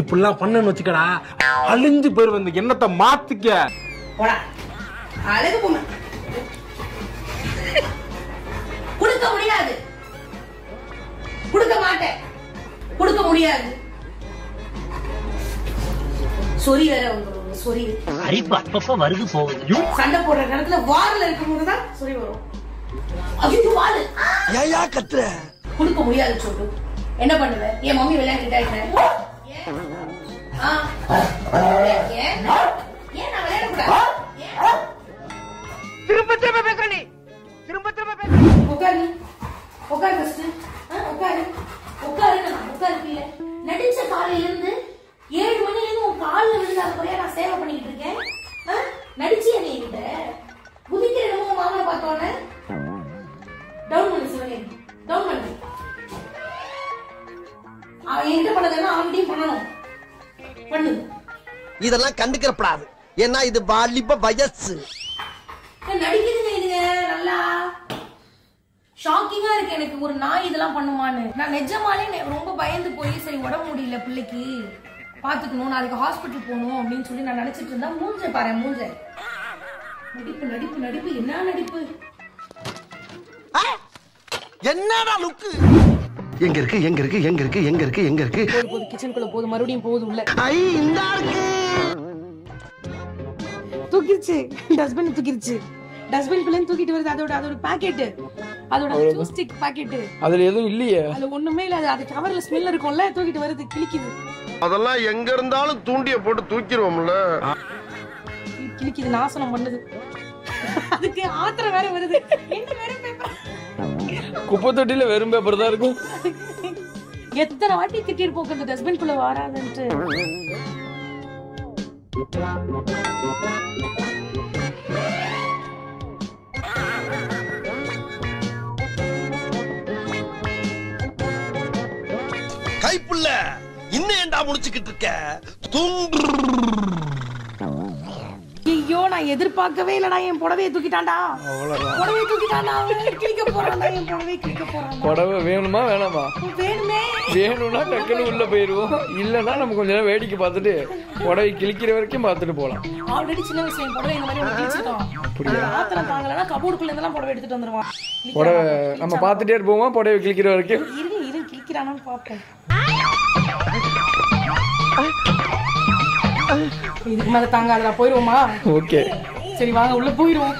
இப்படிலாம் பண்ணன்னு வச்சுக்கடா அழிஞ்சு போயிரு இந்த எண்ணத்தை மாத்திக்க. அழகு பொண்ணு கொடுக்க முடியாது, கொடுக்க மாட்டேன், கொடுக்க முடியாது. சொறி வேற வந்துடும், சொறி அரிப்பு அப்பப்ப வருது போகுது. சண்டை போடுற நேரத்துல வாரில் இருக்கும் போதுதான் சொறி வரும். ஐயோ வாரு ஏயா கத்துற? கொடுக்க முடியாது சொல்லு. என்ன பண்ணுவ? என் மம்மி விளையாண்டுட்டா ஏன் நான் விளையாடக்கூடாது? திரும்ப திரும்ப பேசுற நீ, திரும்ப திரும்ப பேசுற. உட்காரு உட்காரு ஃபர்ஸ்ட், உட்காரு உட்காரு. உட்காரு. நடிச்ச காலையில இருந்து 7 மணில இருந்து உன் கால்ல விழுந்தாத குறையா நான் சேவை பண்ணிட்டு இருக்கேன். நடிச்சியா நீ கிட்ட குதிக்கிற என்னமோ மாமனை பார்த்தோன்னே டவுன் பண்ணு சிவனே, டவுன் பண்ணு. அவன் எங்க பண்ணதுன்னா அவன்கிட்டயும் பண்ணணும், பண்ணு. இதெல்லாம் கண்டுக்கிறப்படாது, ஏன்னா இது வாலிப வயசு. நடிக்குதுங்க இதுங்க நல்லா ஷாக்கிங்கா இருக்கு எனக்கு. ஒரு நாய் இதெல்லாம் பண்ணுமான்னு நான் நிஜமாலே ரொம்ப பயந்து போய் சரி உடம்பு முடியல பிள்ளைக்கு பாத்துக்கணும், நாளைக்கு ஹாஸ்பிட்டல் போகணும் அப்படின்னு சொல்லி நான் நினைச்சிட்டு இருந்தா மூஞ்ச பாரு, மூஞ்ச நடிப்பு நடிப்பு நடிப்பு. என்ன நடிப்பு? என்னடா லுக்கு? எங்க இருக்கு எங்க இருக்கு எங்க இருக்கு எங்க இருக்கு எங்க இருக்கு? போது கிச்சனுக்குள்ள போது, மறுபடியும் போகுது உள்ள. ஐ இந்த இருக்கு. தூக்கிடுச்சு, டஸ்ட்பின் தூக்கிடுச்சு. டஸ்ட்பின் குள்ள தூக்கிட்டு வருது. அதோட பாக்கெட், அதோட ஜூஸ் ஸ்டிக் பாக்கெட், அதுல எதுவும் இல்லையே, அதுல ஒண்ணுமே இல்ல. அது கவர்ல ஸ்மெல் இருக்கும்ல, தூக்கிட்டு வருது, கிளிக்குது. அதெல்லாம் எங்க இருந்தாலும் தூண்டிய போட்டு தூக்கிடுவோம்ல. கிளிக்குது, நாசனம் பண்ணுது. அதுக்கு ஆத்திரம் வேற வருது. என்ன வேற பேப்பர், குப்பை தொட்டில வெறும் பேப்பர் தான் இருக்கும். எத்தனை வாட்டி திட்டிட்டு போக்கு இந்த டஸ்ட்பின் குள்ள வராதுன்ட்டு. கைப்புள்ள இன்னும் ஏண்டா முடிச்சுக்கிட்டு இருக்க? ஐயோ நான் எதிர்பார்க்கவே இல்லடா, என் புடவையை தூக்கிட்டான்டா. புடவையை தூக்கிட்டான்டா, கிழிக்க போறான்டா, என் புடவையை கிழிக்க போறான். புடவை வேணுமா வேணாமா? வேணுமே. வேணும்னா டக்குன்னு உள்ள போயிருவோம், இல்லன்னா நம்ம கொஞ்ச நேரம் வேடிக்கை பார்த்துட்டு புடவை கிழிக்கிற வரைக்கும் பார்த்துட்டு போலாம். ஆல்ரெடி சின்ன வயசுல என் புடவை இந்த மாதிரி ஒன்று கிழிச்சிட்டோம். ஆத்திரம் தாங்கலன்னா கபோர்டுக்குள்ள இருந்தெல்லாம் புடவை எடுத்துட்டு வந்துருவான். புடவை நம்ம பார்த்துட்டே இருப்போமா புடவை கிழிக்கிற வரைக்கும்? இரு கிழிக்கிறானான்னு பார்ப்போம். இதுக்கு மேல தாங்காதடா, போயிருவோமா? ஓகே சரி வாங்க உள்ள போயிருவோம்.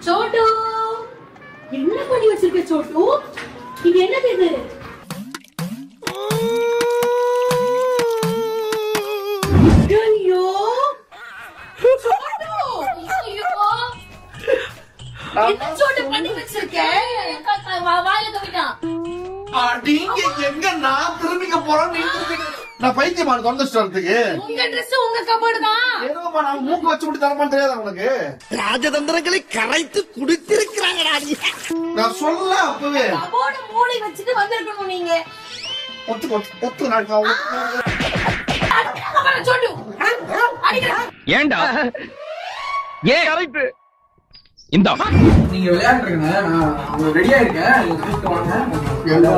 சோட்டு என்ன பண்ணி வச்சிருக்க சோட்டு? இது என்னது இது? ஐயோ சோட்டு, ஐயோ என்ன சோட்டு பண்ணி வச்சிருக்க? வாயில தூக்கிட்டான். நீங்க எங்க? நான் திரும்பிக்க போறேன், நீ திரும்பிக்க. நான் பைத்தியமான தொண்டஸ்டத்துக்கு உங்க Dress உங்க கபோர்டு தான். ஏதோமா நான் மூக்கு வச்சு விட்டு தரமான்னு தெரியாதா உனக்கு? ராஜதந்திரங்களை கரைத்து குடித்திருக்கிறாங்கடா. நான் சொல்ல அப்பவே கபோர்டு மூடி வச்சிட்டு வந்திருக்கணும் நீங்க. ஒத்து நான் சோட்டு ஏண்டா ஏன் கரெக்ட் இந்த நீங்க விளையாடுறீங்க, நான் ரெடியா இருக்கேன், நீங்க கூப்பிட்டு வாங்க.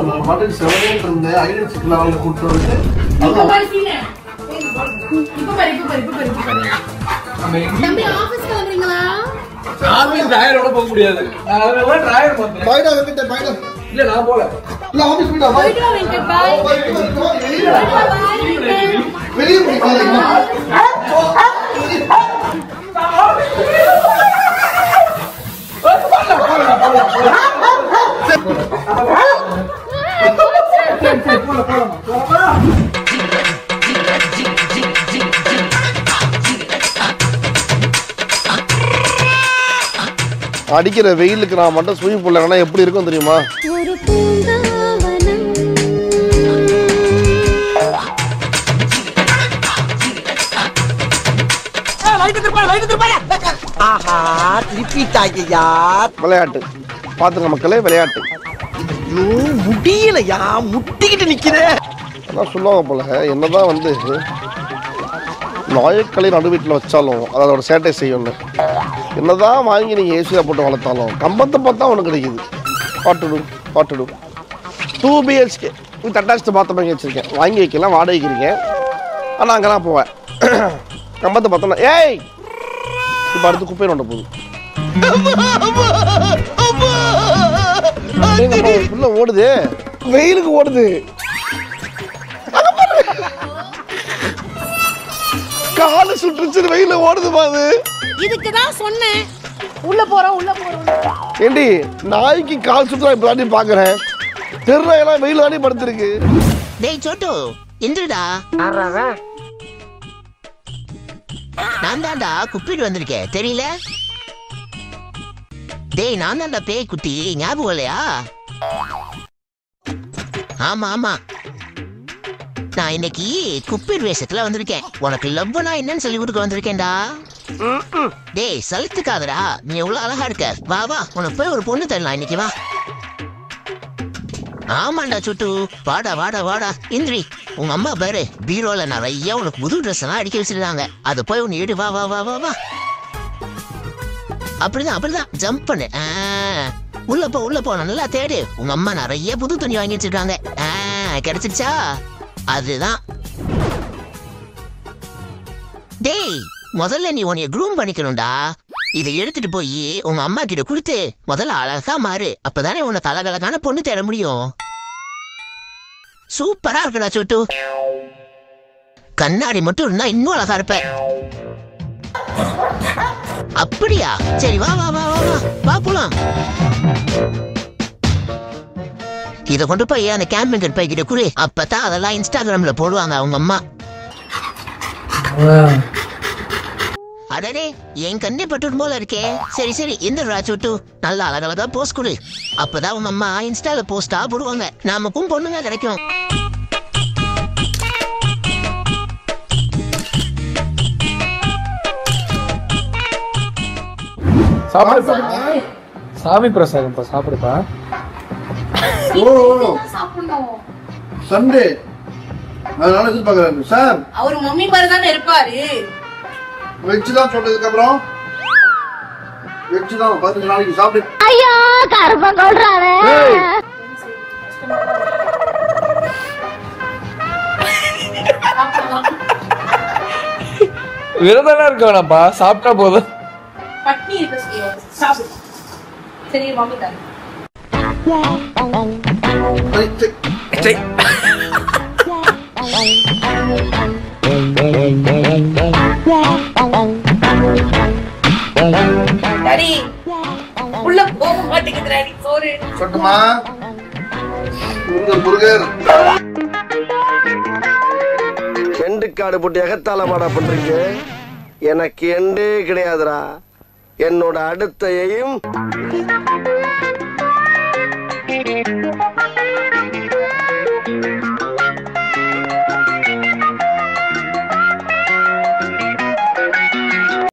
நான் பாட்டுக்கு செவனேன்னு இருந்தேன், ஐடென்டி சிக்கல் லெவலில் கூப்பிட்டு வந்து இப்ப பாரு சீனே. இப்ப பாரு. நம்ம தம்பி ஆபீஸ்க்கு வந்தீங்களா? ஆபீஸ் டிரைவரோட போக முடியாது, அதனால டிரைவர் வந்து பைடா வெங்கிட்ட பைடா. இல்ல நான் போல. இல்ல ஆபீஸ் போய்டா. போயிட்டு வா வெங்கட் பாய். வெளியே போய் பாருங்க. அடிக்கிற வெயிலுக்கு நான் மட்டும் ஸ்விமிங் பூல்ல வேணா எப்படி இருக்கும் தெரியுமா? ஒரு பூங்காவனம் விளையாட்டு பாத்துங்க மக்களே, விளையாட்டு. முடியலையா, முட்டிக்கிட்டு நிக்கிறே. அதான் சொல்லுவாங்க போல, என்னதான் வந்து நாயக்களை நடு வீட்டில் வச்சாலும் அது அதோட சேட்டை செய்யணும். என்னதான் வாங்கி நீங்கள் ஏசியா போட்டு வளர்த்தாலும் கம்பத்தை பார்த்தா ஒன்று கிடைக்குது. பாட்டுடும் what to do 2 BHK with attached bathroom வாங்கி வச்சிருக்கேன். வாங்கி வைக்கலாம், வாடகைக்கு இருக்கேன். ஆனால் அங்கெல்லாம் போவேன். கம்பத்தை பார்த்தோன்னா ஏய் இப்போ அடுத்து குப்பை நோண்ட போகுது. உள்ள ஓடுது, வெயிலுக்கு ஓடுது. காலு சுட்டுச்சு, வெயில ஓடுதுமா அது. இதுக்கு தான் சொன்னேன் உள்ள போறோம். ஏண்டி நாய்க்கு கால் சுத்தா இப்ப தாண்டி பாக்குறேன். தெருநாயெல்லாம் வெயில தாண்டி படுத்திருக்கு. டேய் சோட்டு எந்திரடா. நான் தான்டா குப்பிட்டு வந்திருக்கேன் தெரியல. டேய் நான் தான்டா பேய் குட்டி, ஞாபகம் இல்லையா? ஆமா ஆமா, நான் இன்னைக்கு குப்பிட் வேஷத்துல வந்திருக்கேன். உனக்கு லவ்னா என்னன்னு சொல்லி கொடுக்க வந்திருக்கேன்டா. டேய் சலித்துக்காதடா, நீ எவ்வளவு அழகா இருக்க. வா வா, உனக்கு போய் ஒரு பொண்ணு தரலாம் இன்னைக்கு, வா. ஆமாண்டா சுட்டு, வாடா வாடா வாடா. இந்திரி உங்க அம்மா பாரு, பீரோல நிறைய உனக்கு புது ட்ரெஸ் எல்லாம் அடிக்க வச்சிருக்காங்க. அது போய் உன்னை எடு, வா வா வா வா வா. அப்படிதான் ஜம்ப் பண்ணு. உள்ள போ நல்லா தேடு. உங்க அம்மா நிறைய புது துணி வாங்கி வச்சிருக்காங்க. கிடைச்சிருச்சா? அதுதான். டேய் முதல்ல நீ உன்னைய க்ரூம் பண்ணிக்கணும்டா. இதை எடுத்துட்டு போய் உங்க அம்மா கிட்ட கொடுத்து முதல்ல அழகா மாறு. அப்பதானே உனக்கு அழகழகான பொண்ணு தேட முடியும். சூப்பரா இருக்குடா சோட்டு. கண்ணாடி மட்டும் இருந்தா இன்னும் அழகா இருப்ப. அப்படியா? சரி வா வா வா வா வா வா போலாம். இத கொண்டு போய் அந்த கேம்பிங் பை கிட்ட குடு. அப்பதான் அதெல்லாம் இன்ஸ்டாகிராம்ல போடுவாங்க அவங்க அம்மா. அடடே என் கண்ணே பட்டு போல இருக்கே. சரி சரி இந்த ராஜோட்டு நல்லா அழகழகா போஸ்ட் கொடு. அப்பதான் உங்க அம்மா இன்ஸ்டால போஸ்டா போடுவாங்க. நமக்கும் பொண்ணுங்க கிடைக்கும். சாமி பிரசாதம்ப்பா, சாப்பிடுப்பா. சண்டே அதனால எதிர்பார்க்கறாங்க சார். அவர் மம்மி மாதிரி தானே இருப்பாரு. வெஜ் தான் சொன்னதுக்கு அப்புறம் வெஜ் தான் 15 நாளைக்கு சாப்பிடு. ஐயோ கருப்ப கொள்றானே. விரதம்லாம் இருக்க வேணாம்ப்பா, சாப்பிட்டா போதும். பட்னி இருக்க சொல்லுவாங்க, சாப்பிடு. சரி மம்மி தான். டாடி உள்ள போக மாட்டேங்குது டாடி. சோறு சொட்டுமா முருகர் எண்டு காடு போட்டு எகத்தால மாடா பண்றீங்க. எனக்கு எண்டே கிடையாதுடா. என்னோட அடுத்த எய்ம்